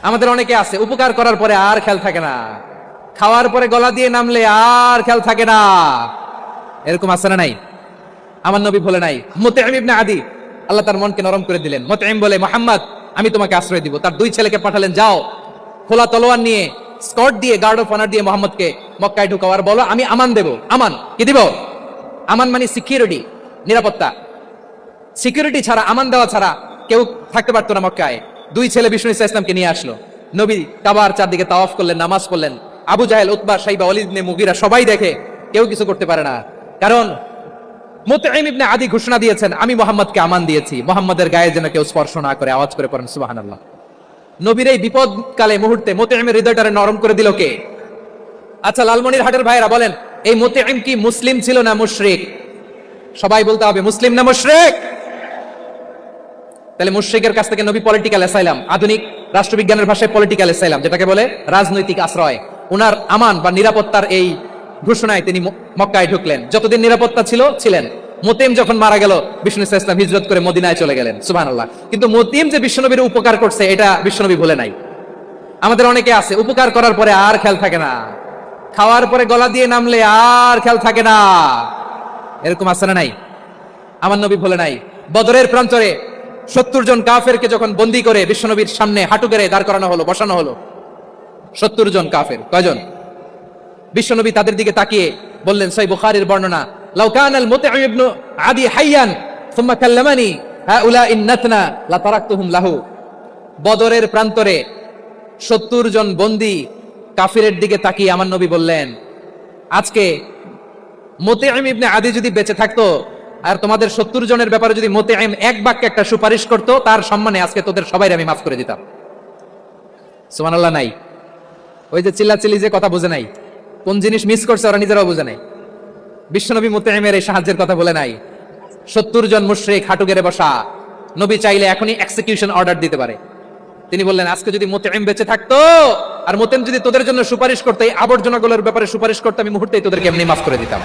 আমাদের অনেকে আছে উপকার করার পরে আর খেয়াল থাকে না, খাওয়ার পরে গলা দিয়ে নামলে আর খেয়াল থাকে না। এরকম আছে না নাই? আমার নবী বলে নাই, মুতঈম ইবনে আদি, আল্লাহ তার মনকে নরম করে দিলেন। মুতঈম বলে, মুহাম্মদ আমি তোমাকে আশ্রয় দিব। তার দুই ছেলেকে পাঠালেন, যাও খোলা তলোয়ার নিয়ে স্কট দিয়ে গার্ড অফ অনার দিয়ে মোহাম্মদকে মক্কায় ঢুকাও আর বলো আমি আমান দেব। আমান কি দিব? আমান মানে সিকিউরিটি, নিরাপত্তা। সিকিউরিটি ছাড়া, আমান দেওয়া ছাড়া কেউ থাকতে পারতো না মক্কায়। দুই ছেলে বিষ্ণু ইসা ইসলামকে নিয়ে আসলো। নবী কাবার চারদিকে তাওয়াফ করলেন, নামাজ পড়লেন। আবু জাহেল, উতবা, শাইবা, ওয়ালিদ ইবনে মুগিরা সবাই দেখে, কেউ কিছু করতে পারে না। কারণ মুতঈম ইবনে আদি ঘোষণা দিয়েছেন, আমি মুহাম্মদকে আমান দিয়েছি, মুহাম্মদের গায়ে যেন কেউ স্পর্শ না করে। আওয়াজ করে পড়েন সুবহানাল্লাহ। নবীর এই বিপদকালে মুহূর্তে মুতঈমের হৃদয়টারে নরম করে দিল কে? আচ্ছা, লালমনির হাটের ভাইরা বলেন, এই মুতঈম কি মুসলিম ছিল না মুশরিক? সবাই বলতে হবে মুসলিম না মুশরিক। তাহলে মুশরিকের কাছ থেকে নবী পলিটিক্যাল অ্যাসাইলাম, আধুনিক রাষ্ট্রবিজ্ঞানের ভাষায় পলিটিক্যাল অ্যাসাইলাম যেটাকে বলে, রাজনৈতিক আশ্রয়। উনার আমান বা নিরাপত্তার এই ঘোষণায় তিনি মক্কায় ঢুকলেন। যতদিন নিরাপত্তা ছিল ছিলেন। মুতঈম যখন মারা গেল, বিষ্ণু ইসা ইসলাম হিজরত করে মদিনায় চলে গেলেন। সুবহানাল্লাহ। কিন্তু মুতঈম যে বিশ্বনবীর উপকার করছে এটা বিশ্বনবী ভুলে নাই। আমাদের অনেকে আছে উপকার করার পরে আর খেয়াল থাকে না, খাওয়ার পরে গলা দিয়ে নামলে আর খেয়াল থাকে না। এরকম আছে না নাই? আমার নবী ভুলে নাই। বদরের প্রান্তরে 70 জন কাফেরকে যখন বন্দী করে বিশ্বনবীর সামনে হাঁটু গেড়ে দাঁড় করানো হলো, বসানো হলো, 70 জন কাফের। কয়জন? বিশ্বনবী তাদের দিকে তাকিয়ে বললেন, সহিহ বুখারীর বর্ণনা, লাউ কানাল মুতঈম ইবনে আদি হাইয়ান সুম্মা কাল্লামানি হাউলা ইন্নাতনা লা তারাকতুহুম লাহু। বদরের প্রান্তরে 70 জন বন্দী কাফিরের দিকে তাকিয়ে আমার নবী বললেন, আজকে মুতঈম ইবনে আদি যদি বেঁচে থাকতো আর তোমাদের 70 জনের ব্যাপারে যদি মুতঈম এক বাক্যে একটা সুপারিশ করতো, তার সম্মানে আজকে তোদের সবাইকে আমি মাফ করে দিতাম। সুবহানাল্লাহ। নাই? ওই যে চিল্লাচিল্লি যে কথা বুঝে নাই, কোন জিনিস মিস করছে ওরা নিজেরাও বুঝে নাই। বিশ্বনবী মুতঈমের এই সাহায্যের কথা বলে নাই। 70 জন মুশরিক হাঁটু গেড়ে বসা, নবী চাইলে এখনই এক্সিকিউশন অর্ডার দিতে পারে। তিনি বললেন, আজকে যদি মুতঈম বেঁচে থাকতো আর মুতঈম যদি তোদের জন্য সুপারিশ করতো, এই আবর্জনাগুলোর ব্যাপারে সুপারিশ করতো, আমি মুহূর্তেই তোদেরকে এমনি মাফ করে দিতাম।